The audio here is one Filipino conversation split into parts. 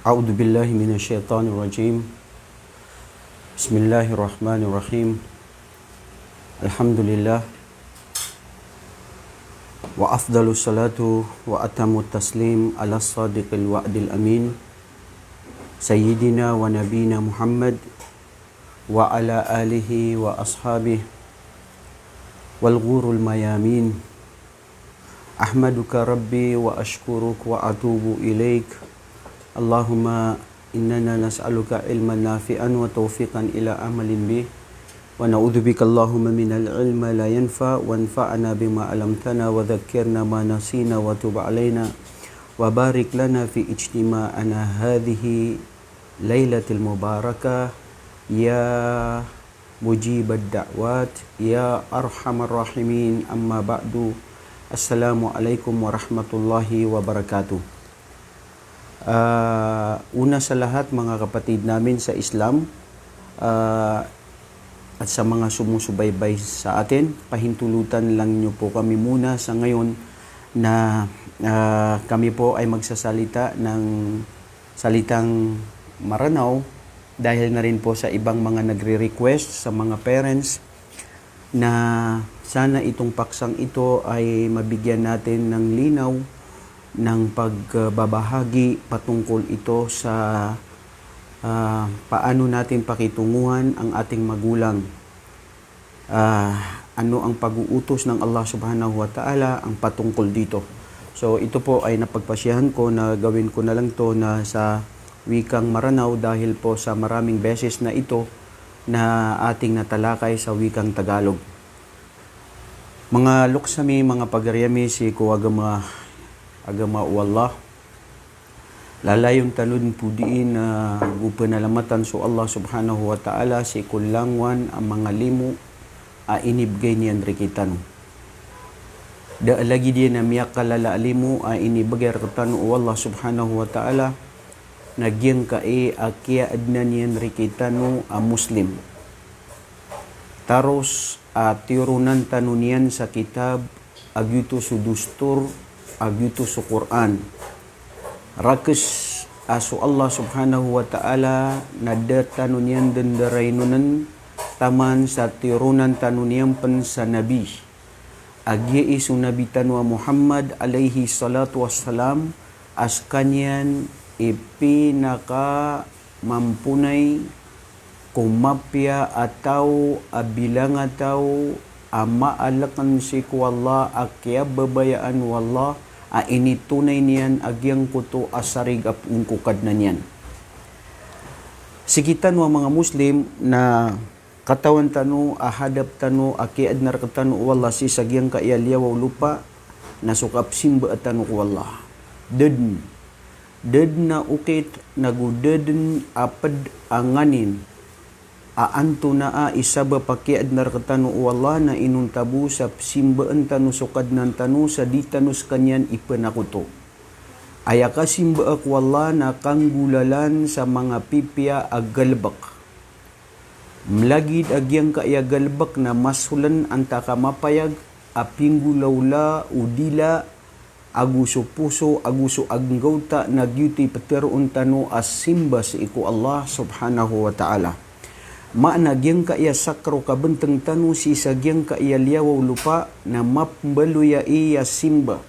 A'udzu billahi minasyaitonir rajim. Bismillahirrahmanirrahim. Alhamdulillah wa afdalus salatu wa atamut taslim ala sadiqil wa'dil amin sayyidina wa nabina Muhammad wa ala alihi wa ashabihi wal ghurul mayamin. Ahmaduka rabbi wa ashkuruk wa atubu ilaik. Allahumma innana nas'aluka ilman nafi'an wa taufiqan ila amalin bih wa na'udzubika Allahumma minal ilma la yanfa wa anfa'na bima 'allamtana wa dhakkirna ma nasina wa tub 'alaina wa barik lana fi ijtima'ana hadhihi lailatul mubarakah ya mujibad da'wat ya arhamar rahimin. Amma ba'du. Assalamualaikum warahmatullahi wabarakatuh. Una sa lahat, mga kapatid namin sa Islam at sa mga sumusubaybay sa atin, pahintulutan lang nyo po kami muna sa ngayon na kami po ay magsasalita ng salitang Maranao dahil na rin po sa ibang mga nagre-request sa mga parents na sana itong paksang ito ay mabigyan natin ng linaw ng pagbabahagi patungkol ito sa paano natin pakitunguhan ang ating magulang. Ano ang pag-uutos ng Allah subhanahu wa ta'ala ang patungkol dito. So ito po ay napagpasyahan ko na gawin ko na lang to na sa wikang Maranao dahil po sa maraming beses na ito na ating natalakay sa wikang Tagalog. Mga luksami, mga pagaryami, si kuwagama agama wallah lalayong talun po diin na gupenalamatan so Allah subhanahu wa ta'ala si kulangwan ang mga limu a inibgay niyan rikitan da lagi dia na miyak kalala limu a inibgay rikitan o Allah subhanahu wa ta'ala nagyang kae akya adna niyan rikitan a muslim taros a tirunan tanunian sa kitab agyuto su dustur agyuto su Quran rakes aso Allah subhanahu wa ta'ala nadda tanunian dendarainunan taman sa tirunan tanunian pen sa nabi agye isu nabi tanwa Muhammad alaihi salatu wassalam askanyan ipinaka mampunay kumapya atau abilang atau amaalakan si kuwallah akya babayaan wallah ini tunay niyan agyang kuto asarig apungkukad na niyan. Sikitan wa mga Muslim na katawan tanu ahadap tanu akiad narkatanu wallah si sagyang kaiyalya wa lupa nasukap simba atanu wallah. Ded na ukit nagudeden apad anganin aanto na isaba pakiad narkatanu wallah na inun tabu sa simbaan tanu sukad nan tanu sa di tanus kanyan ipenakuto. Ayaka simba ak wallah na kanggulalan sa mga pipya agalbak. Mlagid agyang kaya galbak na masulan anta ka mapayag apinggulawla udila aguso puso aguso aggawta nagyuti pateroon tanu as simba sa iku Allah subhanahu wa ta'ala. Maanagyang kaya sakro kabenteng tanu si sagyang kaya liyawaw lupa na mapbaluya iya simba.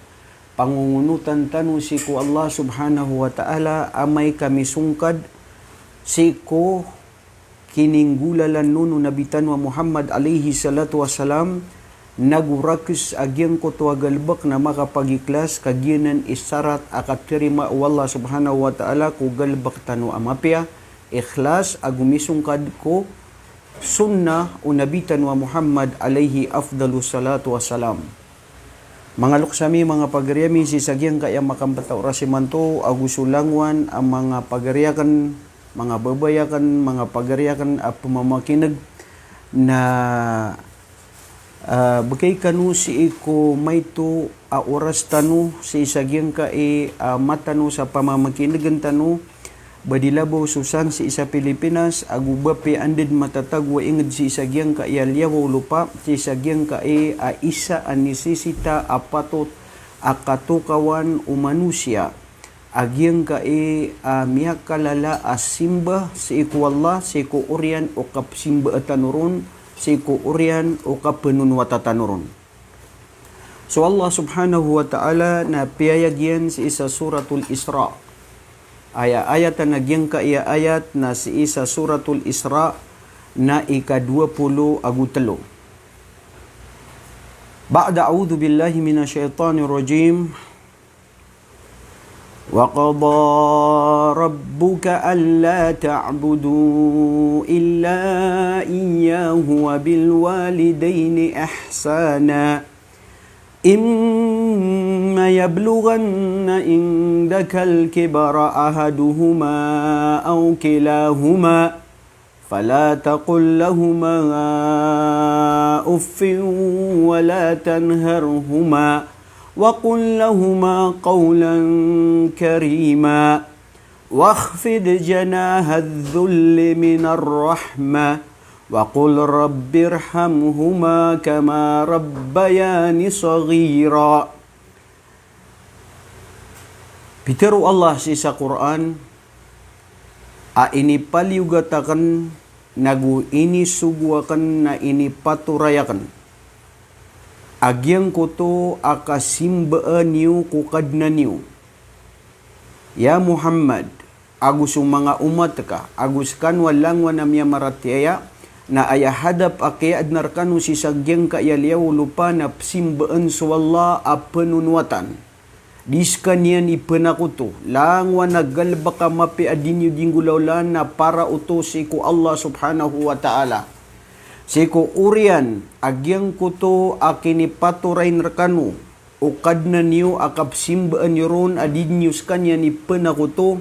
Pangungunutan tanu si ku Allah subhanahu wa ta'ala amay kami sungkad si ku kininggulalan nuno nabitan wa Muhammad alaihi salatu wassalam nagurakis agyang ko tuwagalbak na makapagiklas kagyanan isarat akatirima wallah subhanahu wa ta'ala ku galbak tanu amapya ikhlas agumisungkad ko sunnah unabitan wa Muhammad alaihi afdalu salatu wassalam. Mga luksami, mga pagaryami, si sagyang kaya makampata orasimanto agusulangwan ang mga pagaryakan, mga babayakan, mga pagaryakan at pumamakinag na bagay kanu si iko may to oras tanu si sagyang kaya matanu sa pamamakinag tanu badilabaw susan si isa Pilipinas agubapi andid matatag wa inged si sagyang ka ialyaw lupa si sagyang ka isa anisisita apatot akatukawan umanusia agyang ka miyak kalala simba si iku Allah si iku urian o kap simba atanuron si iku urian o kap penunwata tanuron. So Allah subhanahu wa ta'ala na piyayagyan si isa suratul Isra. Ayat na nagyang ka ayat na si isa suratul Isra na ika-20 agutalo. Ba'da a'udhu billahi minasyaitanir rajim. Wa qada rabbuka alla ta'budu illa iyyahu wa bil walidaini ihsana. إما يبلغن عندك الكبر أحدهما أو كلاهما فلا تقل لهما أف ولا تنهرهما وقل لهما قولا كريما واخفض جناح الذل من الرحمة وَقُلْ رَبِّ ارْحَمْهُمَا كَمَا رَبَّيَانِي صَغِيرًا. Bitaru Allah sa Quran, ini paliugatakan nagu ini suguakan na ini paturayakan. Agyang koto akasimbaan niyo kukadna niyo. Ya Muhammad, agus mga umat ka, agus kan walang wanamya maratiaya, na ayahadap akiad narkanu si sagyang kaayaliyaw lupa na simbaan so Allah a penunwatan. Diskan yan ipenakuto. Langwa nagalba ka mapi adinyo dinggulaulan na para uto si ko Allah subhanahu wa ta'ala. Si ko urian, agyang kuto akinipaturay narkanu. Ukad na niyo akap simbaan yoron adinyo skanya ni penakuto.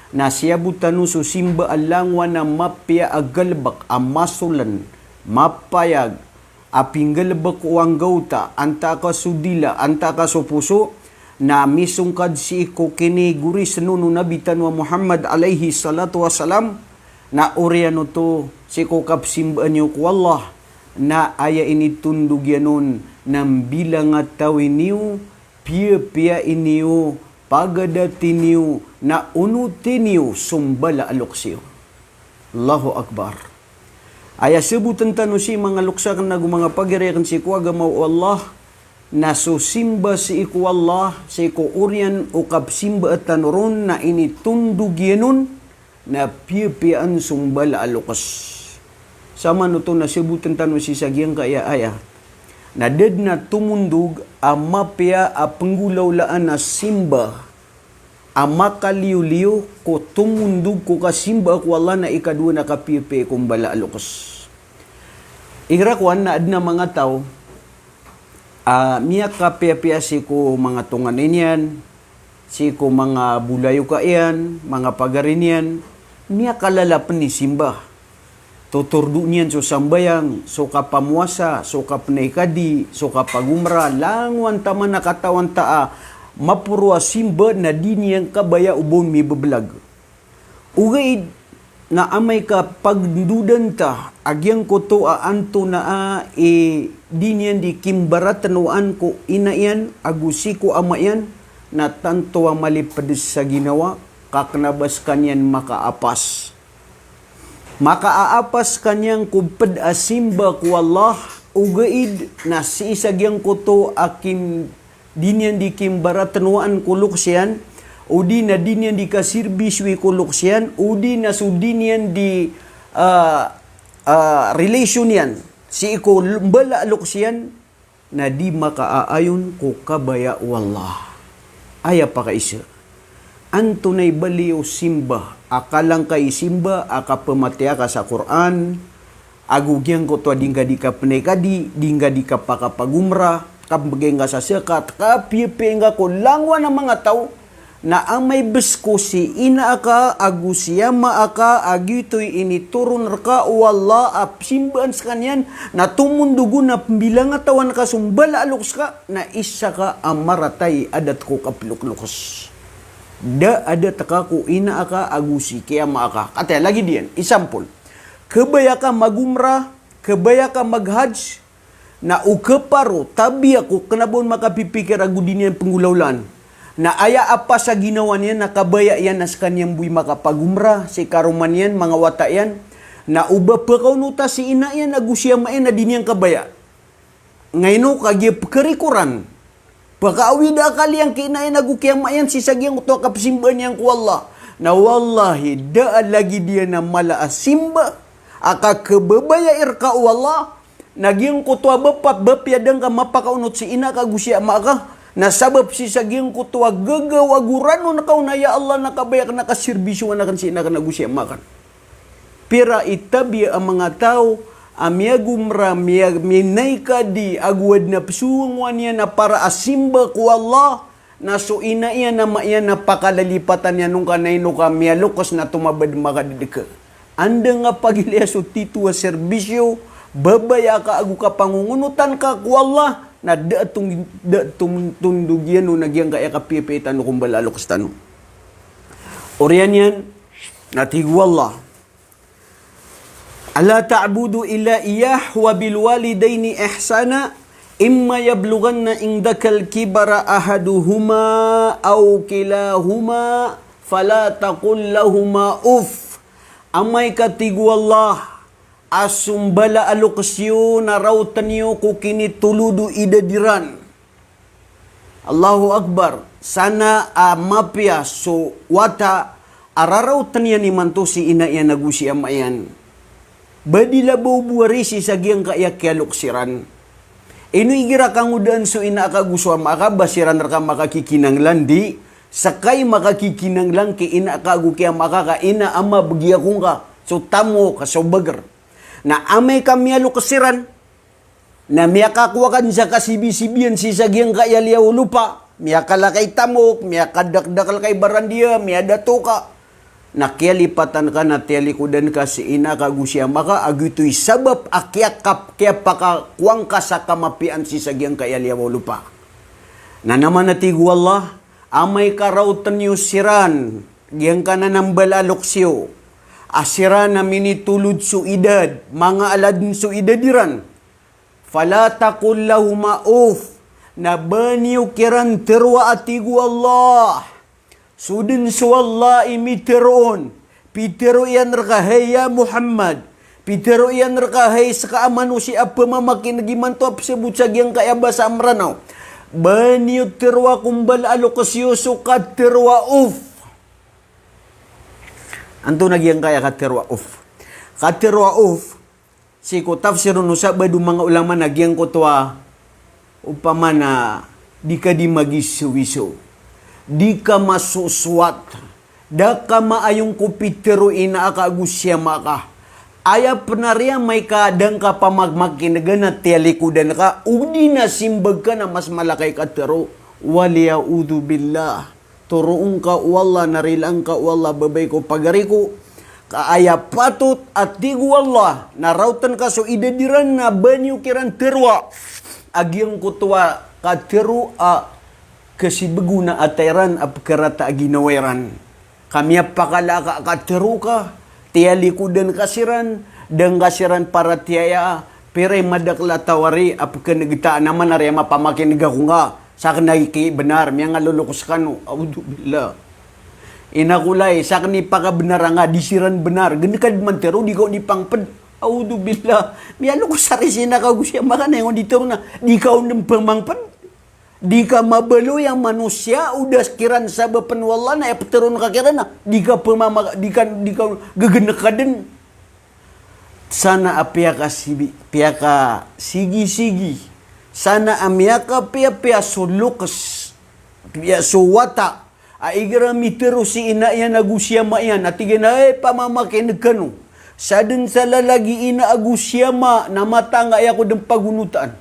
Na siyabutanu so simba alangwa na mapya agalbak amasulan mapayag apinggalbak uang gauta anta ka sudila anta ka so puso na misungkad si iko kini guri senunu nabitan wa Muhammad alaihi salatu wasalam na oriano to si ko kapsimbaan niyo ko Allah na aya ini tundug yanon ng bilang at tawin niyo pia iniyo pagadatin niyo na unutin niyo sumbala aluksiyo. Allahu Akbar. Aya sebutan tanu si mga luksak na mga pagirakan si kuwaga mau Allah na susimba si iku Allah si iku urian o kapsimba at tanuron na initundug yanon na pipian sumbala alukas. Sama no to na sebutan tanu si sagyang kaya aya na ded na tumundog amapya a penggulaulaan na simba amakaliw-liw ko tumundog ko kasimba ko Allah na ikadua na kapipi kong bala alukos. Igrakwan na adna mga tao miyak kapya si ko mga tunganin yan, si ko mga bulayo ka yan, mga pagarin yan, miyak kalalapan ni simba. Tuturdu niyan so sambayang, so kapamuasa, so kapnaikadi, so kapagumra, langwan taman nakatawan taa, mapurwa simba na di niyang kabaya ubon mi bebelag. Ugay na amay ka pagdudan ta, agyang ko to anto na di niyan di kimbaratanuan ko inayan, agusi ko amayan, na tanto ang malipad sa ginawa, kaknabas kanyan makaapas. Makaapas kanyang kupad asimba ku Allah ugaid na si isagyang kuto akim dinyan di kimbaratanuan kuluksyan o di na dinyan di kasirbiswi kuluksyan o di na sudinyan di relation yan si iko bala luksyan na di makaaayon ko kabaya wallah. Aya pa kaisa. Antunay baliw simba, akalang kay simba, akapamatya ka sa Quran, agugyang ko to dingga di ka penekadi, dingga di ka pakapagumra, kabagay nga sa sikat, kapipi nga ko langwa ng mga tao, na ang may besko si ina aka, agusiyama aka, agitoy initurun ka, wala ap simbaan sa kanyan, na tumundugo na bilang atawan ka, sumbala aluks ka, na isa ka amaratay adat ko kapluklukos. Da ada takaku ina aka agusi kaya maaka. Kata lagi diyan, example. Kebaya ka magumrah, kebaya ka maghajj, na ukeparo, tabi ako, kenabon makapipikir agu dinian penggulaulan. Na aya apa sa ginawa niya, nakabaya yan as kanyang buhay makapagumra, si karuman yan, mga wata yan, na uba pa kaunuta si ina yan, agusya main na din yang kabaya. Ngayon, kagya karikuran, pagkaawida kali ang kina yan, agukya mayan, si sagyang ito kapasimba niyang ku Allah, na wallahi, daan lagi dia na mala asimba, aka kebabaya irka Allah, nagyang kutua bapat, bapyadang ka mapakaunot si ina, kagusya maka, na sabab si saging kutua gagawaguran no nakaw na ya Allah nakabayak nakasirbisyo na kan si na kanagusya makan. Pira itabi ang mga tao amyagumra minay ka di agwad na psuwan niya na para asimba ku Allah na so ina iya na maiya na pakalalipatan niya nung kanay no kami lukos na tumabad makadidika. Anda nga pagilya so titwa serbisyo babaya ka agu ka pangungunutan ka ku Allah na datong tundugyan no nagyang kaya kapipitan no kung balalo kastano. Oriyan yan, natigwallah. Ala ta'budu illa iyah wa bilwalidaini ihsana imma yablughanna indakal kibara ahaduhuma aw kilahuma fala taqul lahuma uff. Amay katigwallah. Asumbala alokasyo na rautan niyo kukini tuludu idadiran. Allahu Akbar. Sana mapya so wata ararautan niya ni manto si ina yan nagusi amayan. Badila buwari si sagyang kaya kialoksiran. Ino igira kang udan so ina akaguswa makabasiran raka makakikinang landi. Sakay makakikinang lang ki ina akagu kaya makakaina ama bagya kong ka. So tamo ka so bagar. Na amay kamyalo kasiran, na miyakakuwakan sa kasibi-sibian si sagyang kaya liyaw lupa, miyakala kay tamok, miyakadakdakal kay barandia, miyadato ka, na kialipatan ka na tialikudan ka si ina kagusya maka, agito'y sabab akyakap kaya pakakuwang ka sa kamapian si sagyang kaya liyaw lupa. Na naman natigwallah, amay karautan niyo siran, giyang ka na ng balaloksyo, asira na minitulod su idad, mga aladin su idadiran. Fala taqul lahuma uf, na baniyo kiran terwa atigu Allah. Sudin su Allah imiteroon, pitero iyan rakahay ya Muhammad, pitero iyan rakahay sa kaamano si apa mamakin nagimanto ap sebut sagyang kaya basa amranaw. Baniyo terwa kumbal alokasyo sukat terwa uf. Anto nagyang kaya katerwa uf. Katerwa uf, si ko tafsirun nusa badu mga ulama nagyang kutwa upama na di ka di magisuwiso, di ka masuswat, da ka maayong kupitero ina akagusya maka. Aya penariya may kadang ka pamagmakinaga na tialikudan ka, udi na simbag ka na mas malakay katero, waliyaudu billah. Turuong ka wala, narilang ka wala, babay ko pagari ko, kaaya patut at tigu wala, narautan ka so idadiran na banyo kiran terwa, agyang kutuwa ka teru a kasibagu na atairan ap karata aginaweran. Kami pakala ka teru ka, tialikudan kasiran, dang kasiran para tiaya, pere madakla tawari ap kanagita naman arya mapamakin ko nga, sa akin nakiki benar, miya nga lulukos ka no, audubillah. Inakulay, sa akin ipakabenar nga, disiran benar, ganyan man tero, di ko ni pangpad, audubillah. Miya lukos sa resina ka gusya, maka na yung dito na, di ka unang pamangpad, di ka mabalo yung manusia, udah kiran sa bapanwala na, epteron ka kiran na, di ka gaganak ka din. Sana apya ka sigi-sigi, sana amyaka pia sulukas, pia suwata, aigira mitero si ina yan agusya mayan, at na pamamakin kanu. Sa din sa lalagi ina agusya ma, na matanga ako ng pagunutan.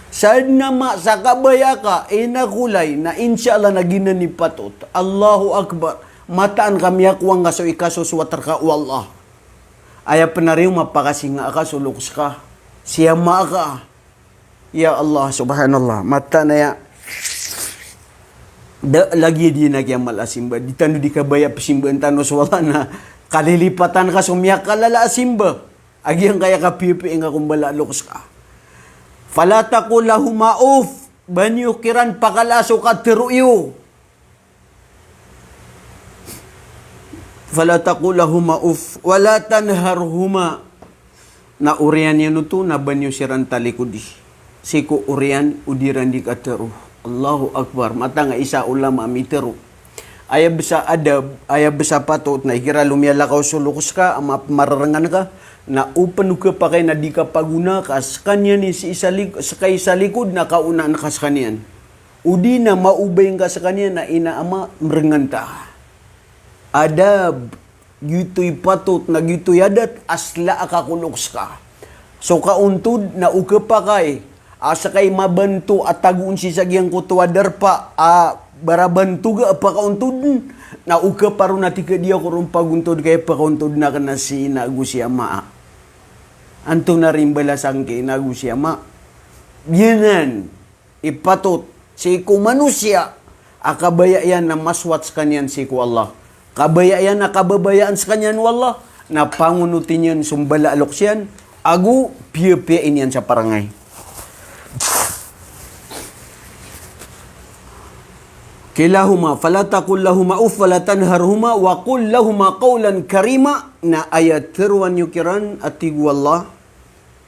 Sa nama sa kabaya ka, ina kulay, na inshallah na ginanipatot. Allahu Akbar, mataan kami ako nga so ikasuswatar ka, wallah. Aya penariw mapakasinga ka, sulukas ka, siya ma ka. Ya Allah subhanallah, mata na ya lagi di nagyang malasimba, di tanu di kabaya pasimba tanu wala na kalilipatan ka sumyak kalala simba, agyang kaya ka pipi nga kumbala lukus ka. Fala taqul lahuma uf, banyo kiran pakalaso ka teruyo. Fala taqulahuma uf wala tanharhuma. Na urian yan ito na banyo siran talikudi. Siku urian udiran di kateru. Allahu Akbar. Mata nga isa ulama miteru. Aya bisa adab, aya bisa patut na ikira lumiyala ka sulukus ka, ama mararangan ka, na upan ka pa kay na di ka paguna ka, skanya ni si sakay sa likod na kauna na ka sa kanyan. Udi na maubay ka sa kanya na inaama merengan ta. Adab, gito'y patut na gito'y adat, asla akakuloks ka. So kauntod na uka pa kay, asa kay mabanto at tagun si sagyang kutuwadar pa, barabantuga pakauntod na uka paro na tika dia kurong paguntod kaya pakauntod na ka na si inago si ama. Anto na rin balasang kay inago si ama. Yanan, ipatot, si ko manusia, akabaya yan na maswat sa kanyan si ko Allah. Kabaya yan na kababayaan sa kanyan wallah, na pangunutin yan sumbala alok siyan, agu piya-piyain yan sa parangay. Kilahuma, fala taqul lahuma uf, fala tanharhuma, wa qul lahuma qawlan karima, na ayat teruan yukiran ati wallah,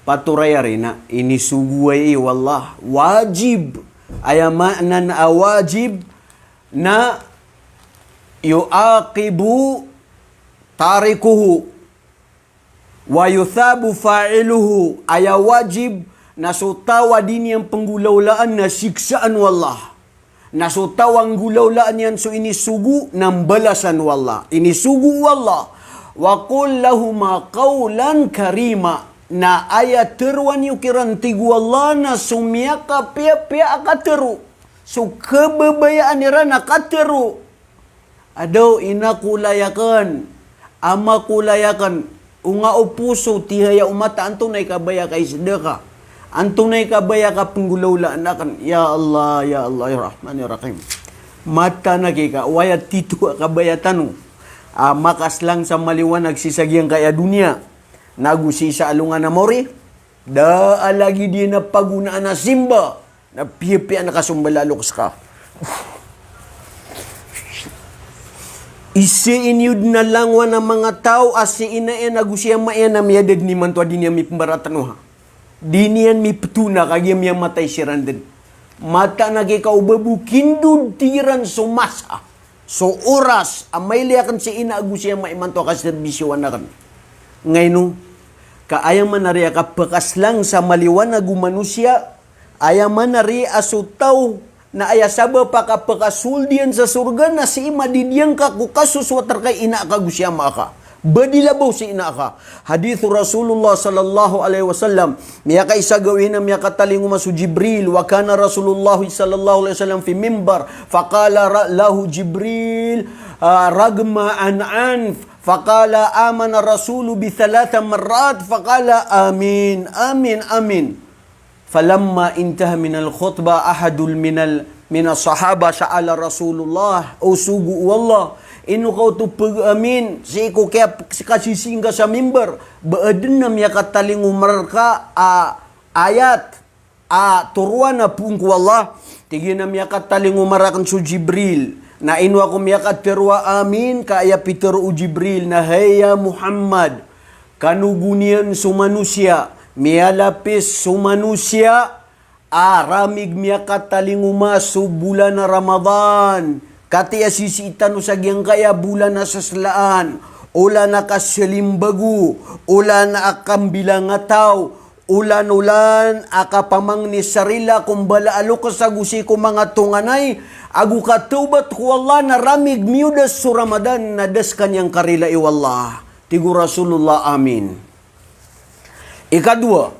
paturayari na inisuguay wallah, wajib, ayamanan awajib, na yuaqibu tarikuhu, wa yuthabu fa'iluhu, ayawajib, na sutawa din yung penggulaulaan na siksaan wallah. Nasutawang gulaulaan yan so inisugu ng balasan wallah. Inisugu wallah. Wa qul lahuma qawlan karima, na ayat teruan yukiran tigu Allah na sumiyaka pia-pia akateru. So kebabayaan nira nakateru. Adaw inakulayakan, ama kulayakan, unga o puso tihaya umata anto na ikabaya kay sedeka. Antunay kabaya ka penggulaulaan akan, ya Allah, ya Rahman, ya Rahim. Mata na kika, wayat tito kabaya tanu. Makas lang sa maliwanag sisagyang kaya dunia. Nagusi sa alungan na mori. Da lagi di na pagunaan na simba. Na piya-piya na kasumbalaloks ka. Isiinyud na langwa ng mga tao asi inaen nagusiya mayan na miyadad ni mantua din niya may pembaratanuha. Dinian mi petuna kagiyam yang matay siranden. Mata na kay kaubabu kindud tiran so masa. So oras amay liakan si ina agusya maimanto ka serbisyo anakan. Ngayon kaayang manariya ka bekas lang sa maliwanag manusia, ayang manari asutaw na ayasaba pa ka pekasuldian sa surga na si ima didiyang ka kukasus watar kay ina kagusya maka. Badilabaw si ina ka. Hadith Rasulullah sallallahu alaihi wasallam, miyaka isa gawin na miyaka talingo masu Jibril, wa kana Rasulullah sallallahu alaihi wasallam fi mimbar, faqala lahu Jibril ragma an anf, faqala amana rasulu bi thalatha marrat, faqala amin, amin, amin. Falamma intaha min al-khutbah ahadul min as-sahaba sa'ala Rasulullah, o sugu wallah, inu kau tu pag-amin, si ko kaya kasising ka sa mimbar, baadin na miya kataling umar ka, ayat, turuan na pungku Allah, tigin na miya kataling umarakan su Jibril, na inu ako miya katerwa amin, kaya pitero u Jibril, na haya Muhammad, kanugunian su manusia, miya lapis su manusia, ramig miya kataling umasu bulan na Ramadan, kati asisitan usagyang kaya bulan na saslaan, ula na kasalimbagu, ula na akambilang ataw, ulan akapamang ni sarila kumbala alo kasagusi ko mga tunganay, agu katubat ko Allah na ramig miudas su Ramadan na das kanyang karila iwallah. Tigu Rasulullah amin. Ikadua,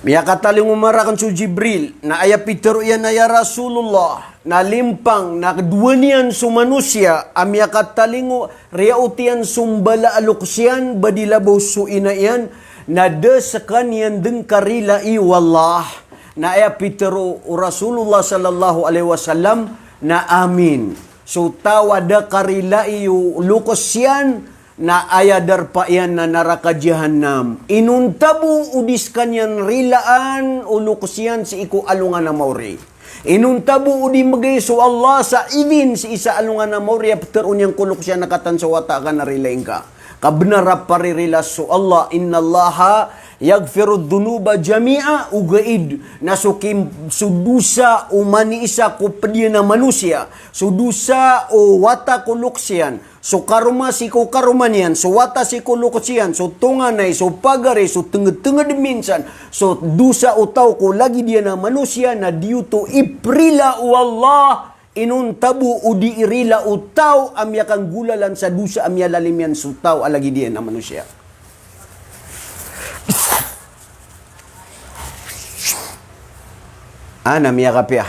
miya kataling umarakan su Jibril, na ayapitero yan na ya Rasulullah, na limpang, na duwanian su manusia, amya katalingo, riyautian sumbala aluksian, badilabaw su inayan, na desakan yan deng karila iwallah, na ayapitero Rasulullah sallallahu alaihi wasallam, na amin. So tawada karila iyu lukos yan, na ayadar pa yan na naraka jahannam. Inuntabu udis kanyan rilaan ulukos yan si iku alungan na mauri. Inuntabu udi magay so Allah sa idin si isa alungan na mauri apter unyang kulok siya nakatan sa wata ka na rilaing ka. Kabnara paririla so Allah innallaha yagfiru dhunuba jami'a ugaid na sudusa umani isa ko pediya na manusia sudusa o wata kuluksian so karuma si ko karumanian so wata si kuluksian so tunganay so pagare so tengah-tengah minsan so dusa utaw ko lagi dia na manusia na diuto iprila wallah inuntabu udi irila utaw amya kang gulalan sa dusa amya lalimian sutaw alagi dia na manusia. Ana miya kapya.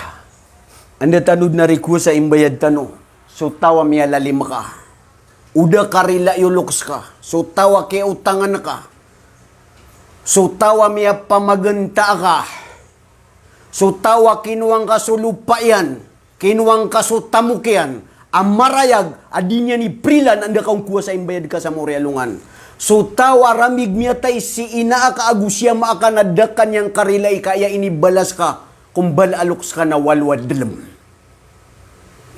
Anda tanud na riku sa imbayad tano. So tawa miya lalim ka. Uda karila yuluks ka. So tawa kaya utangan ka. So tawa miya pamaganta ka. So tawa kinuwang ka so lupayan. Kinuwang ka so tamukyan. Amarayag adinya ni prilan anda kaung kuwa sa imbayad ka sa morealungan. So tawa ramig miya tay si ina ka agusya maaka nadakan yang karilay kaya inibalas ka. Kung balaloks ka na walwad dalam.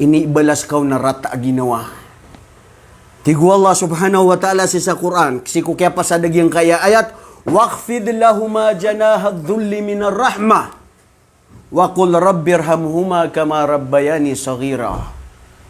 Inibalas ka na rata ginawa. Tigu Allah subhanahu wa ta'ala sa Quran. Kasi ko kaya pasadag yung kaya ayat. Waqfid lahuma janahad dhulli minar rahmah. Wa qul rabbirhamhuma kama rabbayani saghira.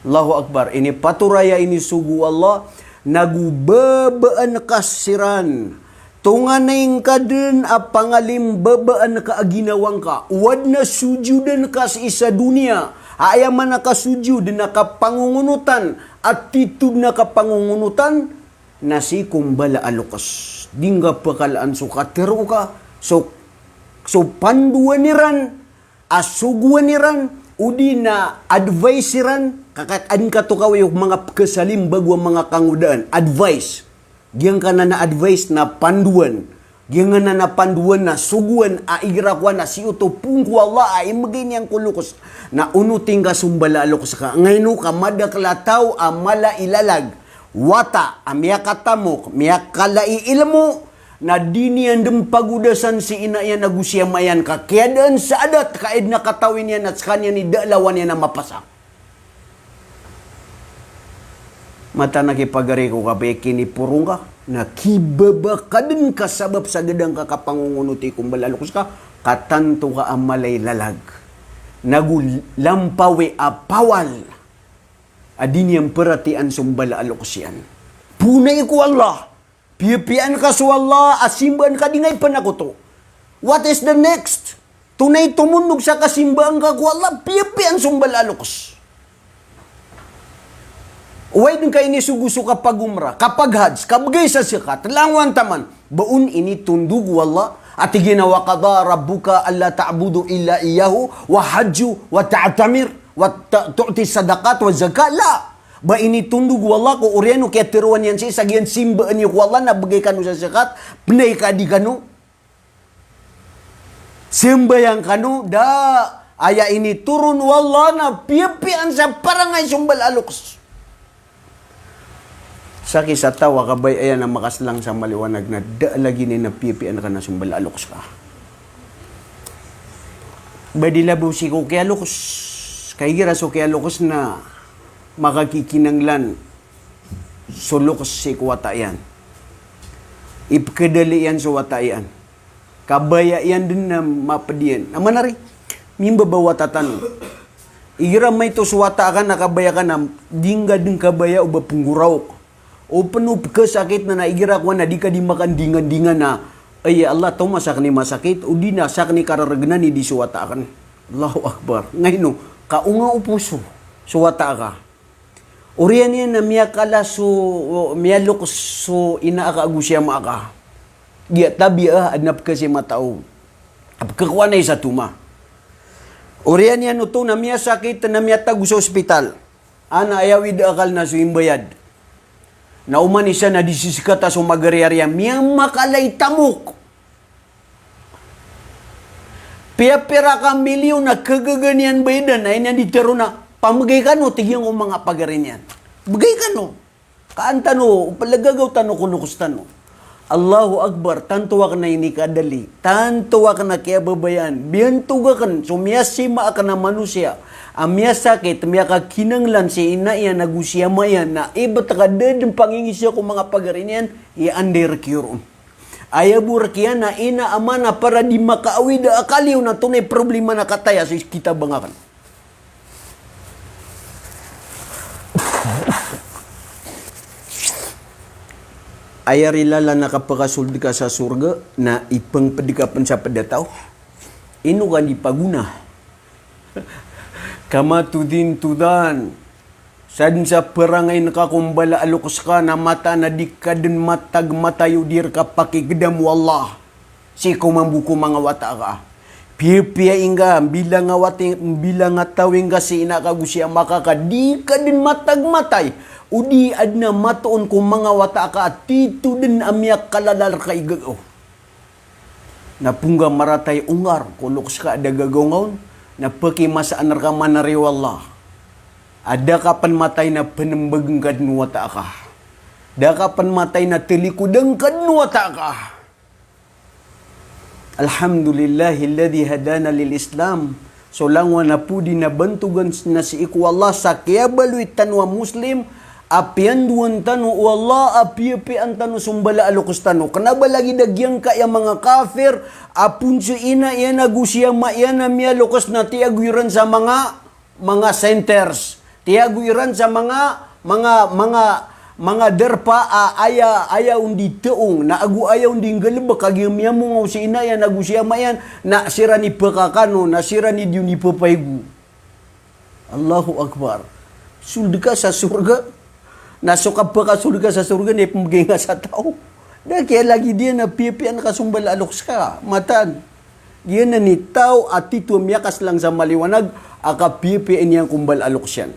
Allahu Akbar. Ini paturaya ini sugu Allah. Nagubabaan kasiran. Tunganing ka din apangalim babaan ka aginawang ka. Uwad na sujudan ka sa isa dunia. Ayaman na ka sujud na kapangungunutan. Attitude na kapangungunutan. Nasi kumbala alukas. Dingga pakalaan so katero ka. So panduan niran. Asuguan niran. Udi na advisiran. Kakatan ka to kaw yung mga kasalim bagwa mga kangudaan. Advice. Diyan ka na advice na panduan. Diyan na panduan na suguan aigrakuan na si uto pungku Allah ay magin yang kulukos na unuting ka sumbala alukos ka. Ngayon ka madaklataw amala ilalag. Wata amya katamok, miya kalai ilmu na dinian dem pagudasan si ina yan nagusya mayan ka. Kaya daan sa adat kaid na katawin yan at sa kanya ni dalawan yan na mapasak. Mata nakipagari ko kape kinipurong ka na kibaba ka din ka sabab sa gadang kakapangungunuti kung balalukos ka katanto ka amalay lalag nagulampawi apawal adin yung perhatian sumbala alukos yan punay ko Allah piyapian ka sa Allah asimban ka dingay panakoto what is the next tunay tumunog sa kasimbaan ka ko Allah piyapian sumbala alukos. Uway din kayo ni suguso kapag umrah, kapag hajj, kabagay sa sikat, langwan taman, baun ini tundug wala, at ginawa kada rabbuka alla ta'budu illa iyahu, wa hajju, wa ta'tamir, wa tu'ti sadakat, wa zakat, la. Ba ini tundug wala, ko uryano kaya tiruan yan siya, sagiyan simbaan niyo wala, na bagay kanu sa sikat, pinay ka di kanu. Simbayang kanu, da, aya ini turun wala na piyapian sa parangay sumbal aluks. Sa kisa tawa kabay ayan na makaslang sa maliwanag na lagi ni napipian ka na sumbal aluks ka. Badilabu si ko kaya aluks. Kaya gira so kaya aluks na makakikinanglan suluks si kuwata yan. Ipkadali yan sa wata yan. Kabaya yan din na mapadiyan. Naman na rin, mimba bawa tatano. Igira may to suwata ka nakabaya ka na dingga din kabaya o ba pungguraw o penuh kesakit na naigira ko na di ka di makan dingan-dingan na ay Allah to masak ni masakit o di nasak ni kararagnan ni di suwata kan. Allahu Akbar. Ngayon kaunga upuso suwata ka. Uriyan yan na miyakala so miyalok so inaaka agusya maaka. Dia tabi adnap kasi matao. Apkakuan ay sa tuma. Uriyan yan ito na miya sakit na miya tagu sa ospital. Ana ayawid akal na suimbayad. Na umani siya na disisikata sa magaryarya, miyang makalay tamok. Pia-pira ka milyon na kagaganian bayadan, ay na ditero na, pamagay ka no, tigyang o mga pagarin yan. Bagay ka no. Kaantano, palagagaw tano kunukos tano. Allahu Akbar, tantuwa ka na ini kadali. Tantuwa ka na kaya babayan. Biyantuga kan, sumiyasima ka na manusia. Amya sakit, miya ka kinanglan si ina iya nagusya mayan na iba takadadang pangingisya ko mga pagarinyan, i-under cure. Ayabu rakiyan na ina amana para di makaawid akaliw na tunay problema na kataya sa kita bangakan. Ayarilala na kapakasuldi ka sa surga na ipang padikapan sa padataw. Ino ka di paguna. Kamatudin tudan. Sadin sa perangay nakakumbala alukos ka na mata na di ka din matag matayo dir ka pakigdam wallah. Si kumambuko mga wata ka. Pia inga bilang atawing ka si inakagusya makaka di ka din matag matay. Udi adna matoon kung mga wata ka at tito din amyak kalalar ka igagaw. Napungga maratay ungar kuluks ka adagagaw na pakimasaan ka manari wallah. Ada kapan matay na panambageng kadnuwata ka. Ada kapan matay na tilikudang kadnuwata ka. Alhamdulillahilladzi hadana lil Islam. So langwa na pudi na bantugan na si iku Allah sa kaya baluy tanwa Muslim. Apian duwan tanu wallah api-apian tanu sumbala alukus tanu. Kenapa lagi dagyang ka yung mga kafir apun sa ina yan agusya ma yan na miya lukus na tiaguiran sa mga centers. Tiaguiran sa mga derpa aya undi teong na agu aya undi galba kagiyam mo ngaw si ina yan agusya ma yan na sira ni pekakano na sira ni diuni papaygu. Allahu Akbar. Sulda sa surga. Nasukap pa ka surga sa surga ni pumginga sa tao. Dahil kaya lagi dia na pipian kasumbal aloks ka. Matan. Yan na ni tao at ito miyakas lang sa maliwanag aka pipian niyang kumbal aloks yan.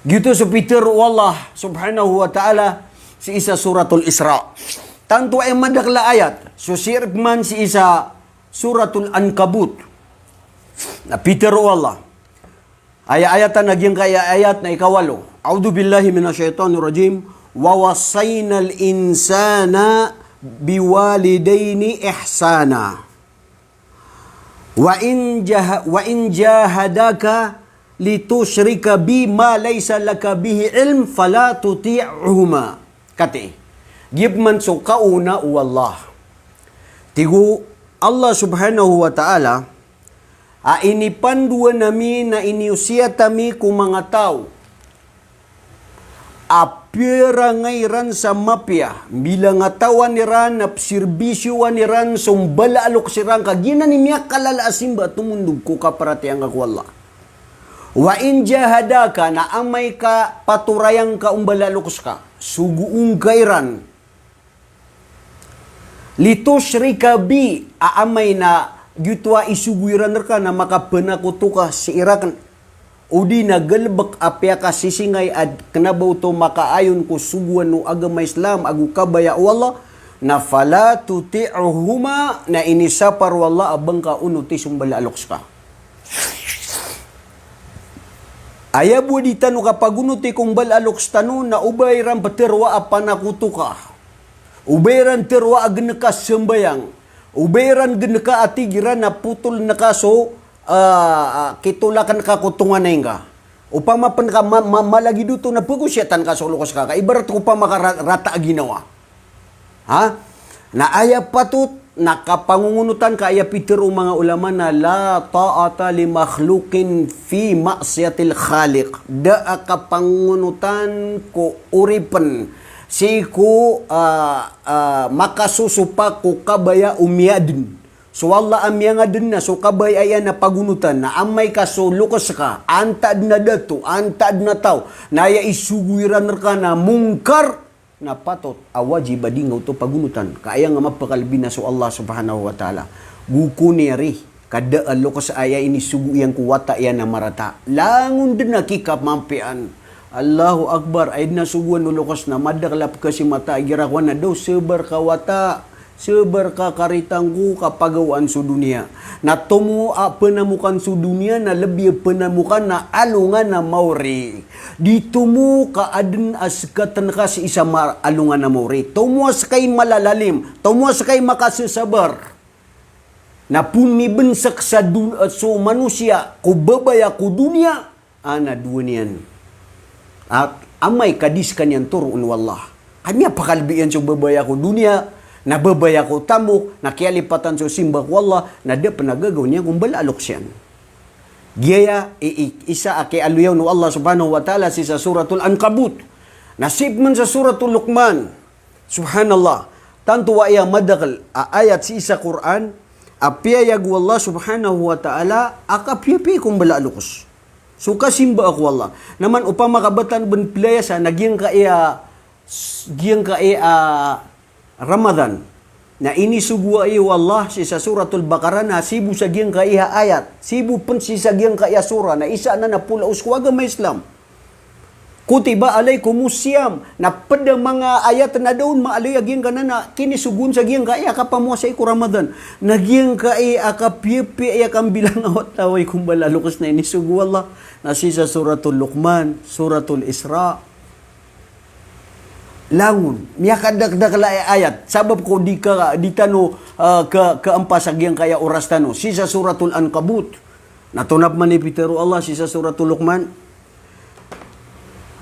Gito sa Peter wallah subhanahu wa ta'ala si isa suratul Isra. Tanto ay madakla ayat. So sirip man si isa suratul Ankabut. Na Peter wallah. Ayat-ayatan nagyang kaya ayat na ikawalo. A'udhu billahi minasyaitanir rajim. Wa wasaynal insana biwalidaini ihsana. Wa in jahadaka litusyrika bi ma laysa laka bihi ilm fala tuti'huma. Kati. Gibman so kauna wallah. Tigu Allah subhanahu wa ta'ala inipanduan nami na iniusia tami kung mga tao. Apira ngayran sa mapya. Bilang atawan niran, napsirbisyoan niran, sumbala alok siran, kagina ni miyak kalalasim ba tumundog ko kaparati ang akwala. Wa in jahadaka na amay ka paturayang ka umbala alokos ka. Suguong kairan. Litusyrika bi aamay na gitwa isuguiran ka na makapenakuto ka si Irakan. Udi na galbak apya ka sisingay at kanabaw to makaayon ko suguan no agama Islam agu kabaya wala na fala tuti'uhuma na inisapar wala abang ka unuti sumbala aloks ka. Ayabu di tanu kapagunuti kung balaloks tanu na ubay ram paterwa apanakuto ka. Ubayran terwa agneka sembayang. Ubayran gneka atigiran na putol na kaso kitulakan ka kutungan na nga. Upama pan ka malagi duto na pagusyatan ka sa lukas ka. Ibarat ko pa makarata ginawa. Ha? Na aya patut nakapangungunutan ka aya pitero mga ulama na la ta'ata li makhluqin fi ma'siyatil khaliq. Da kapangunutan ko uripan si ko makasusupa ko kabaya umyadin. So wala amya nga din na, so kabay ayan na pagunutan na amay ka so lukas ka, antad na dato, antad na tao, na aya isuguiran ka na mungkar, na patot, awaji badingaw to pagunutan, kaya nga mapakalbi na so Allah subhanahu wa ta'ala. Gukuneri, kada lukas aya inisugu yang kuwata yan na marata. Langon din na kikap mampian. Allahu Akbar, ay na suguan no lukas na madaklap kasi mata, girakwan na daw, sebar kawata. seberkakaritangku kapagawaan su dunia. Na tomu penemukan su dunia na lebih penemukan na alungan na mauri. Ditumu ka aden askatan kas isa alungan na mauri. Tomu askay malalalim. Tomu askay makasasabar. Na pun mi bensak sa so manusia ku bebaya ku dunia ana dunian. At amay kadis kanyan turun wallah. Kami apa kalbian so bebaya ku dunia. Na babaya ko tamuk, na kialipatan so simbak wallah, na dia penagagaw niya kung balalok siyan. Gaya, isa ake aluyaw no Allah subhanahu wa ta'ala si sa suratul Ankabut. Nasib man sa suratul Luqman. Subhanallah. Tanto wa iya madakal ayat si isa Quran, apiyayag wallah subhanahu wa ta'ala, akapiyapi kung balalokos. So kasimba ako wallah. Naman upama kabatan ben pilayasa, nagyang ka Ramadan na ini sugwa iyo Allah si sa suratul Baqarah na sibu sa giyang kaiha ayat sibu pun si sa giyang kaiha sura na isa na pula uswaga may Islam kutiba alaikumus siyam na pada mga ayat na daun maalay agiyang kanana kini sugun sa giyang kaiha kapamuha sa iku Ramadan na giyang kaiha kapipi ay kang bilang awat taway kumbala lukas na ini sugwa Allah na si sa suratul Luqman suratul Isra langun miya kadagdag ayat sabab ko di tano keempat sagyang kaya oras tano sisa suratul Ankabut natunap man ni Pitero Allah sisa suratul Luqman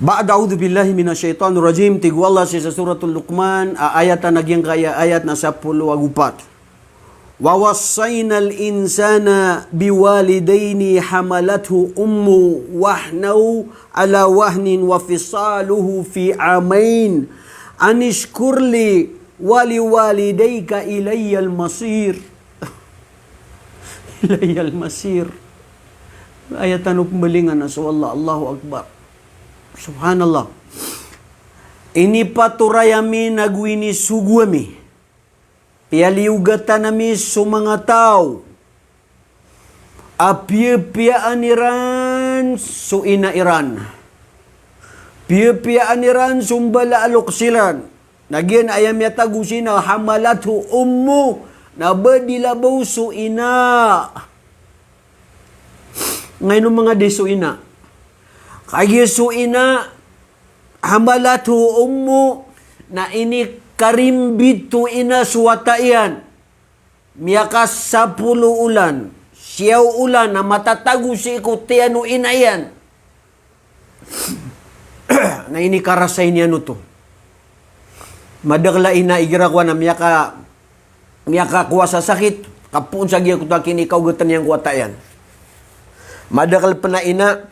ba'da a'udzu billahi minasyaitonir rajim tigu Allah sisa suratul Luqman ayat nagyang kaya ayat na 10 agupat wa wassaynal insana biwalidaini hamalathu ummu wahnau ala wahnin wa fisaluhu fi amain anishkurli wali walidayka ilayyal masir ilayyal masir ayat anu pembelingan na so Allah Allahu Akbar subhanallah ini paturayami nagwini sugwami pialiugatanami sumanga tao apia-piaan iran so inairan pia-piaan iran sumbala aloksilan nagyan ayam yatagusina hamalathu ummu na badilabaw so ina ngayon mga di so ina kaya so ina hamalathu ummu na ini karimbit tu ina suwataian miyakas 10 ulan siyaw ulan na matatago si ikutiano inayan na ini karasay niya no to madagla ina igirakwa na miyaka kuwa sa sakit kapun sa giya kutakin ikaw gatan niyang kuwatayan madagal pa na ina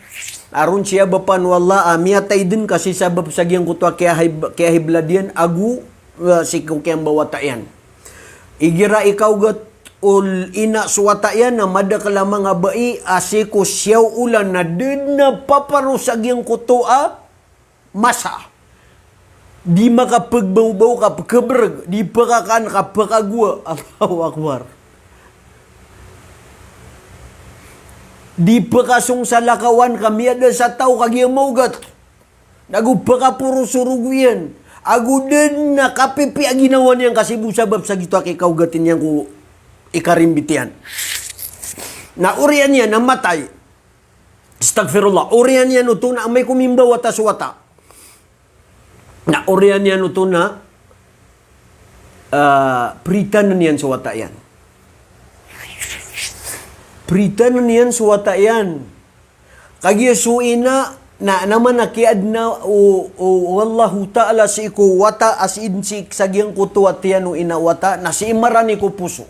aron siya bapan wala miyatay din kasi sabab sa giyang kutwa kaya hibladian agu siku kayang bawatayan. Igira ikaw gat ul ina suwatayan na madakala mga bai asiko siyaw ulan na din na paparusag yung kutua masa. Di makapagbaw-baw ka pagkabrag, di pakakan ka pakagwa. Allahu Akbar. Di pakasong sa lakawan kami ada sa tao kagiyang maugat. Nagupaka puro suruguyan. Agu din na kapipi ang ginawa niyang kasibu sabab sa gito ikaw gatin niyang ku ikarimbitian. Na urian niya namatay. Astagfirullah. Urian niya no na may kumimba wata suwata. Na urian niya no na pritan niyan suwata yan. Pritan niyan suwata yan. Kagiyasuina na naman nakiad na wallahu ta'ala si iku wata as insik sagyang kutuwa tiyano inawata na si imarani ko puso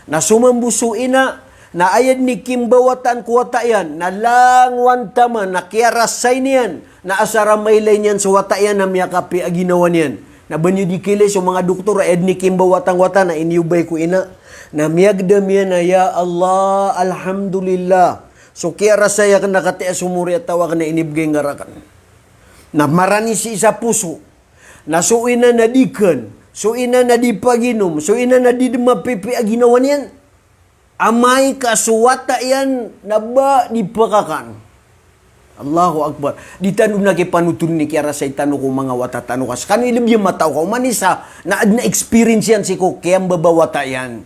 na sumambuso ina na ayad ni kimbawatan kuwata yan na langwan taman na kiarasay niyan na asara maylay niyan sa wata yan na miyakapi aginawa niyan na banyo di kili so mga doktor ayad ni kimbawatan wata na iniubay ko ina na miyagdam yan na ya Allah alhamdulillah so kaya rasaya ka nakatiya sumuri at tawag na inibgay ngarakan. Na marani si isa puso. Na so ina na dikan. So ina na di paginom. So ina na di mapipi aginawan yan. Amay kasuwata yan na ba di pakakan. Allahu Akbar. Di tanu na kay panutun ni kaya sa itano ko mga watatano kas. Kano ilab yung mataw ka. Umanisa na experience yan si ko. Kaya babawata yan.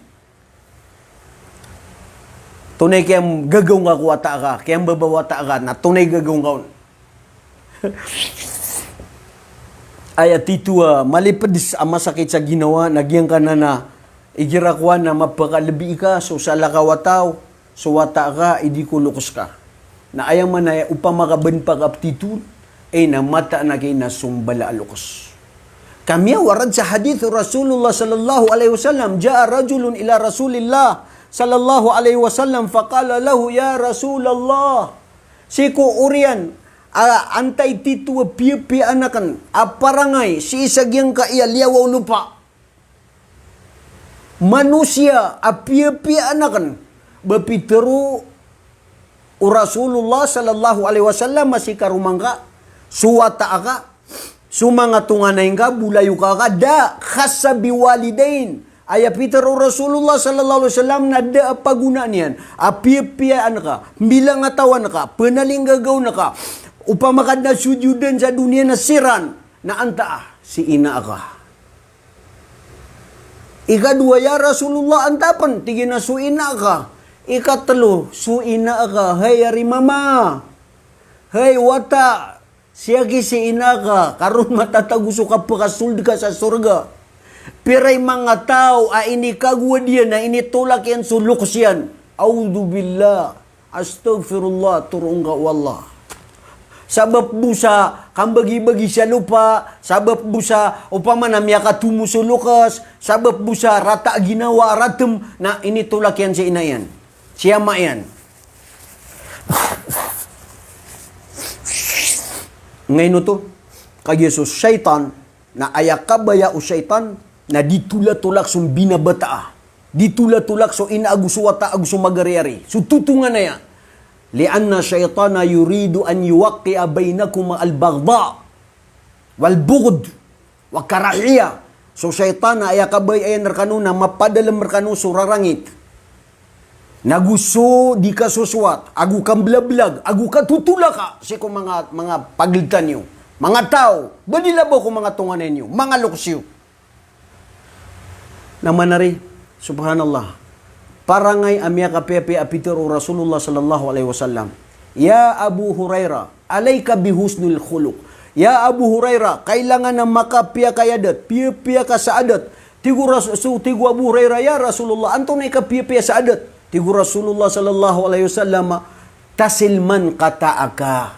Tunay kaya gagaw nga kuwata ka. Kaya babawata ka. Na tunay gagaw ka. Ay at ito malipad masakit sa ginawa. Nagyang ka na igirakwan na mapakalabi ka. So sa lakawataw. So wata ka. Idi ko lukos ka. Na ayang man ay upamakaban pag-aptitude ay namata na kayo na sumbala alukos. Kami warad sa hadith Rasulullah sallallahu alaihi wasallam, Ja'a rajulun ila Rasulillah sallallahu alaihi wasallam faqala lahu ya Rasulullah. Siku urian antay titu pipi anakan aparangay si isagyang ka iya liyaw lupa. Manusia pipi anakan bapitero Rasulullah sallallahu alaihi wasallam masih karumangka suwata ka sumanga tunganain ka bulayu ka da khassa biwalidain aya Peter Rasulullah sallallahu alaihi wasallam na da paguna niyan api-pian ka bilang atawan ka penaling gagaw na ka upamakad na sujudan sa dunia na siran na anta si ina ka ikadua ya Rasulullah antapan tigin na su ina ka ikatlo, suina ka, hey ari mama, hey wata, siya si ina ka, karon matataguso ka pakasuld ka sa surga. Piray mga tao, ini kagwa diyan, na initulak yan sulok siyan. A'udhu billah, astaghfirullah, turong ka wallah. Sabab busa, kambagi-bagi sa lupa, sabab busa, upama na miya katumusulokas, sabab busa, rata ginawa, ratem, na initulak yan si ina yan. Siyama yan. Ngayon ito, kay Jesus, syaitan, na ayakabaya o syaitan, na ditula-tulak sung binabata. Ditula-tulak so inaagusuwata agusumagariari. So tutungan na yan. Lianna syaitana yuridu an yuwaqqi'a bainakum al-baghdha wal-bughd wa karahiya. So syaitan na ayakabay ayan narkano na mapadalam narkano surarangit. Naguso di ka suswat, agu kang blablag, agu ka tutula ka, si ko mga paglitan nyo, mga tao, badilabo ko mga tunganan nyo, mga luksyo. Naman na rin, subhanallah, parangay amya ka pepe apiter o Rasulullah sallallahu alaihi wasallam, Ya Abu Hurairah, alayka bihusnul khuluq. Ya Abu Hurairah, kailangan na makapia kayadat, pia ka sa adat. Tigu Abu Hurairah, ya Rasulullah, anto na ikapia sa adat. Tigu Rasulullah sallallahu alaihi wasallam tasilman kataaka.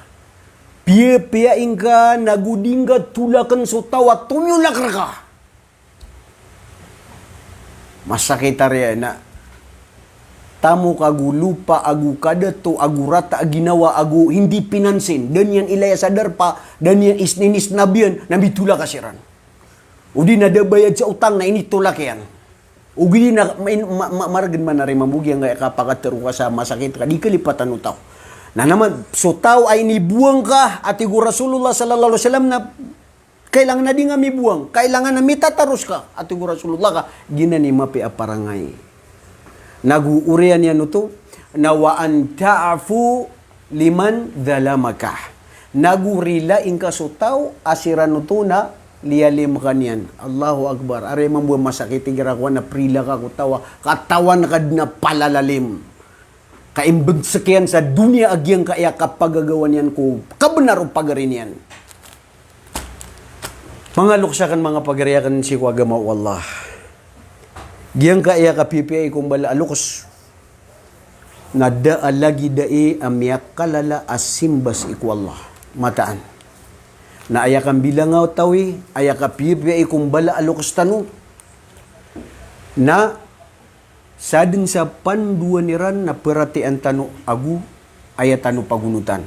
Pia ingka nagudingga tulakan so tawa tumulak ka. Masakit area na tamu kagu lupa agu kadato agu rata ginawa agu hindi pinansin dan yan ilaya sadar pa dan yan isninis nabiyan nabitula kasiran. Udi na bayad sa utang na ini tulak yan. Ugi na maragin man na rin mamugi ang kapakatero ka sa masakit ka, di kalipatan utaw. Na naman, so tao ay nibuang ka at igu Rasulullah sallallahu alaihi wasallam na kailangan na di nga mibuang, kailangan na mitataros ka at igu Rasulullah ka, ginani mapi aparangay. Naguurian yan ito, na waan ta'afu liman dhalamaka. Nagurila inka so tao, asiran ito na liyalim kanyan. Allahu Akbar. Are mambuwa masakit tigarakuan na prila ka kutawa. Katawan ka na palalalim. Kaimbag sakyan sa dunia agyang kaya kapagagawan yan ko. Kabenar o pagarin yan. Mga luksakan mga pagariyakan si Kwagama Allah. Giyang kaya kapipiay kung bala alukos. Nada lagi dae amyak kalala asimbas ikwallah. Mataan. Na ayakan bilangaw tawi, ayaka pipi kung bala alukos tanu. Na sadin sa panduan niran na perhatian tanu agu, ayatanu pagunutan.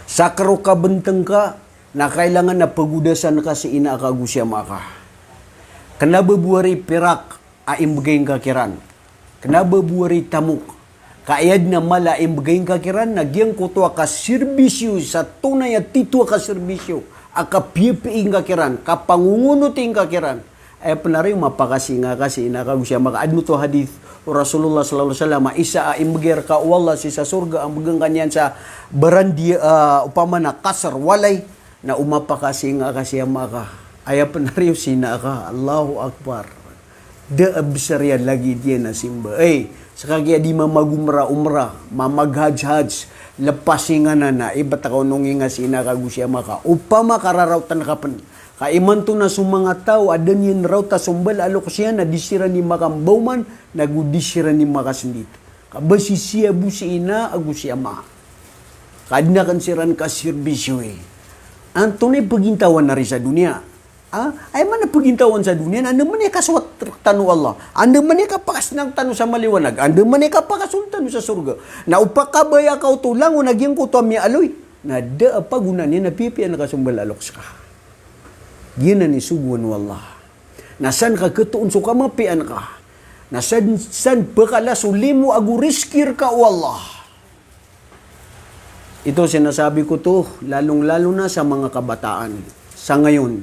Sakaro ka benteng ka, na kailangan na pagudasan ka si ina akagu siya maka. Kanababuari pirak, aimbagayin kakiran. Kanababuari tamuk. Kaayad na mala imbagayin kakiran, nagyang kutua ka serbisyo sa tunay at titwa ka serbisyo. Aka pipiing kakiran, kapangungunuting kakiran. ay panari mapakasinga kasi inakaw siya maka adno to hadith Rasulullah sallallahu alaihi wasallam isa imbagir ka wallah si sa surga ang bagang kanyan sa barandi upama na kasar walay na umapakasinga kasi maka ay panari sina ka Allahu akbar de absarian lagi dia na simba sakagya di mamagumra umra mamaghaj-haj lepasinga na ibat ako nung nga sina kagusya maka upama kararawtan kapan kaiman to na sumanga tao adan yin raw ta sumbal alok siya na disira ni makambauman nagudisira ni makasendit kabasi siya busi ina agusya ma kadna kan siran ka serbisyo Antone pagintawan na rin sa dunia. Ay man na pagintawan sa dunia, anda man kaswat tanu Allah. Anda man kapakas ng tanu sa maliwanag. Anda man kapakasun tanu sa surga. Na upakabaya kau tulang, unagyang ko to mi aloy. Na da paguna niya, napipian na kasumbal aloks ka. Gina ni subuan wallah. Nasan ka ketuun so kamapian ka. Nasan bakala sulimu agu riskir ka wallah. Ito sinasabi ko to, lalong-lalo na sa mga kabataan. Sa ngayon,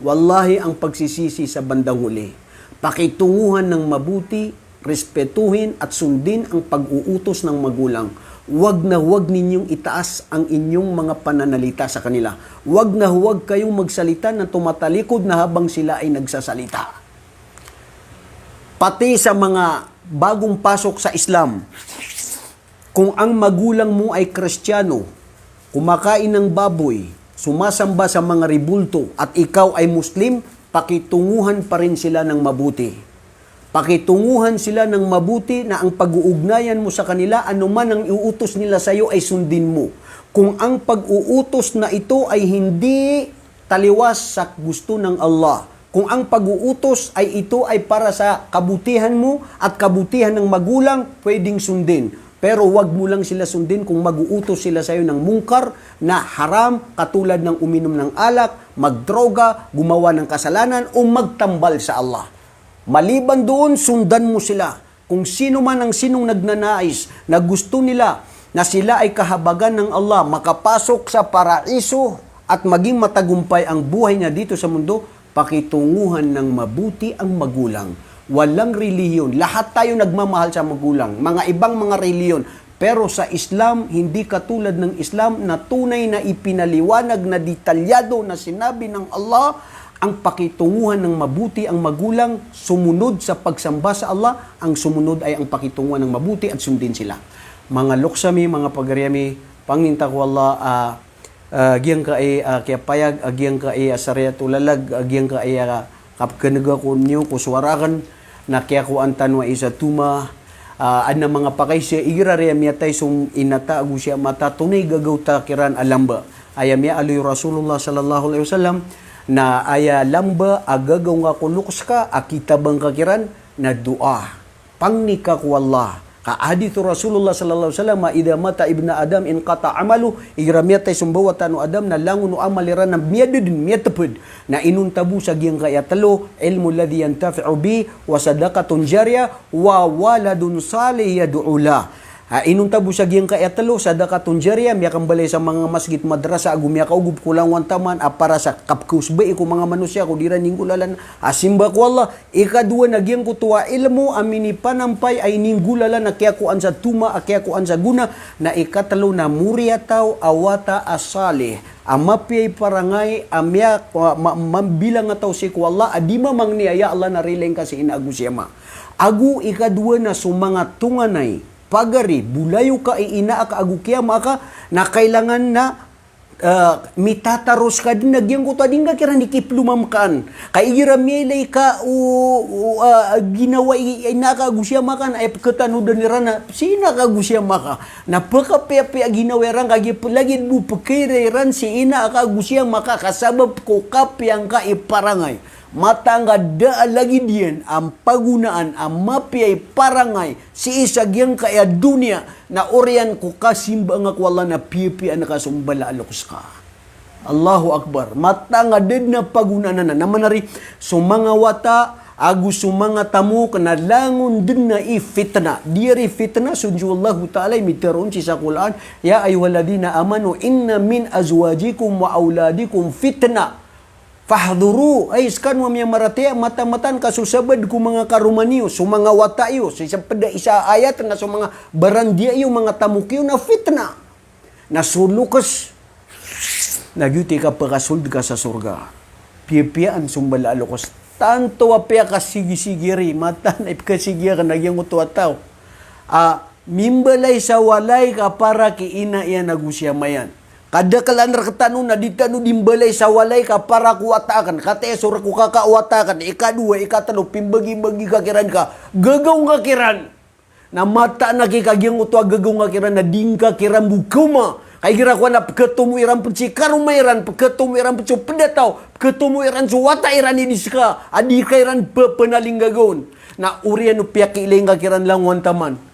wallahi ang pagsisisi sa bandang huli. Pakitunguhan ng mabuti, respetuhin at sundin ang pag-uutos ng magulang. Huwag na huwag ninyong itaas ang inyong mga pananalita sa kanila. Huwag na huwag kayong magsalita na tumatalikod na habang sila ay nagsasalita. Pati sa mga bagong pasok sa Islam, kung ang magulang mo ay Kristiyano, kumakain ng baboy, sumasamba sa mga ribulto at ikaw ay Muslim, pakitunguhan pa rin sila ng mabuti. Pakitunguhan sila ng mabuti na ang pag-uugnayan mo sa kanila, anuman ang iuutos nila sa iyo ay sundin mo. Kung ang pag-uutos na ito ay hindi taliwas sa gusto ng Allah, kung ang pag-uutos ay ito ay para sa kabutihan mo at kabutihan ng magulang, pwedeng sundin. Pero wag mo lang sila sundin kung mag-uutos sila sa iyo ng mungkar na haram, katulad ng uminom ng alak, magdroga, gumawa ng kasalanan o magtambal sa Allah. Maliban doon, sundan mo sila. Kung sino man ang sinong nagnanais na gusto nila na sila ay kahabagan ng Allah, makapasok sa paraiso at maging matagumpay ang buhay niya dito sa mundo, pakitunguhan ng mabuti ang magulang. Walang relihiyon. Lahat tayo nagmamahal sa magulang. Mga ibang mga relihiyon. Pero sa Islam, hindi katulad ng Islam na tunay na ipinaliwanag na detalyado na sinabi ng Allah, ang pakitunguhan ng mabuti ang magulang, sumunod sa pagsamba sa Allah, ang sumunod ay ang pakitunguhan ng mabuti at sundin sila. Mga luksami, mga pagaryami, panginta ko Allah, agiyang ka ay kaya payag, agiyang ka ay sariyatulalag, agiyang ka ay kapkanaga ko niyo, kuswarakan, na kaya ko ang tanwa isa tuma, na mga pakay siya, igirariya miyatay sung inata, agu siya mata, tunay gagaw takiran alamba. Ayam ya aluy Rasulullah sallallahu alaihi wasallam, na aya lamba agagaw nga kuluks ka, akita bang kakiran, na dua. Pangnika ko Allah. Kaadito Rasulullah sallallahu alaihi wasallam, idha mata ibna Adam in kata amalu, igramiyatay sumbawa tanu Adam na langun o amaliran na miyadudin, miyatapud, na inuntabu sa giyang kaya talo, ilmu ladhi yantafi'u bi, wa sadaqatun jarya, wa waladun salih yadu'ula. Inuntabu sa giyang kaya talo, sadaqatun jarya, miya kambalay sa mga masjid madrasa, agumya kaugub kulang wantaman, para sa kapkusbay ko mga manusia, kudiran ninggulalan, asimba ko Allah, ikadua na giyang kutuwa ilmu, amini panampay ay ninggulalan, na kaya kuan sa tuma, kaya kuan sa guna, na ikatalo na murya tao, awata asali, amapiyay parangay, amya, mambilang nga tao si ko Allah, adima mang niyaya Allah na rileng kasi inaagusyama. Agu ikadua na sumanga tunganay, pagari, bulayo ka ina ka agukia maka na kailangan na mitataros ka din nagyang ko tading ka kira nikiplumamkan kay iramilay ka ginawa ina ka agusya maka na katanudan ni rana sina ka agusya maka napakapepe ginawa ran kagi lagi bu pekire ran si ina ka agusya maka kasabab ko kapyang ka iparangay matangga da lagi diyan ang pagunaan ang mapiyay parangay si isagyang kaya dunia na orian ko kasimba nga kwala na pipi na kasumbala alokus ka. Allahu Akbar. Matangga din na pagunaan na namanari sumanga wata agu sumanga tamu kana langon din na ifitna. Diri fitna sunjullahu ta'ala mitaron si sa Quran ya ayyuhalladhina amanu inna min azwajikum wa auladikum fitna. Fahduru ay iskan wa miya maratia mata-matan kasusabad ku mga karumaniyo so mga watayo sa isang pada isa ayat na so mga barandiyo mga tamukyo na fitna na sulukas nagyuti ka pakasuld ka sa surga piya-piyaan sumbala alokos tanto apya ka sige-sigiri mata na ipkasigiya ka nagyang utuataw mimbalay sa walay ka para kiina iya nagusya mayan. Kada kalandar katano na ditano dimbalay sa walay ka para kuwatakan. Kate sura ku kakawatakan. Ikadua, ikatalo, pimbagi-bagi kakiran ka. Gagaw kakiran. Na mata na kikagyang utwa gagaw kakiran na dingka kiran bukuma. Kay gira ko na pagkatumo iran penci karumairan, pagkatumo iran penci pedataw, pagkatumo iran suwata iran iniska. Adi kairan penaling gagawon. Na urian upyaki ilang kakiran lang wantaman.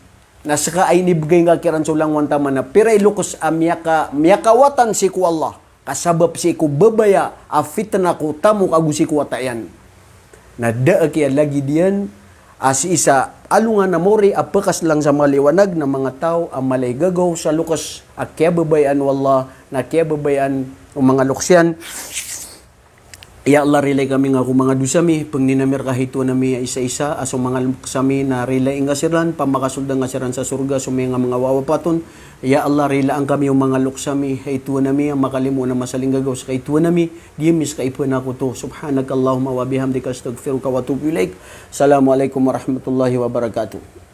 Nasaka ay nibigay nga kiran sulang wantaman na piray lukos miyakawatan si ku Allah. Kasabab si ku babaya fitna ku tamu kagu si ku watayan. Na daa kaya lagi diyan si isa alungan na mori apakas lang sa maliwanag na mga tao ang malay gagaw sa lukas at kaya babayan wallah na kaya babayan o mga luksyan. Ya Allah relay kami nga kung mga dusami pag ninamir kahit nami isa-isa aso mga luksami na relay nga siran pamakasuldang nga siran sa surga so may nga mga wawapaton. Ya Allah relay ang kami yung mga luksami haitu nami ang makalimu na masaling gagaw sa haitu nami dimis kaipon ako to subhanakallahumma wa bihamdika astaghfiruka wa atubu ilaik. Assalamualaikum warahmatullahi wabarakatuh.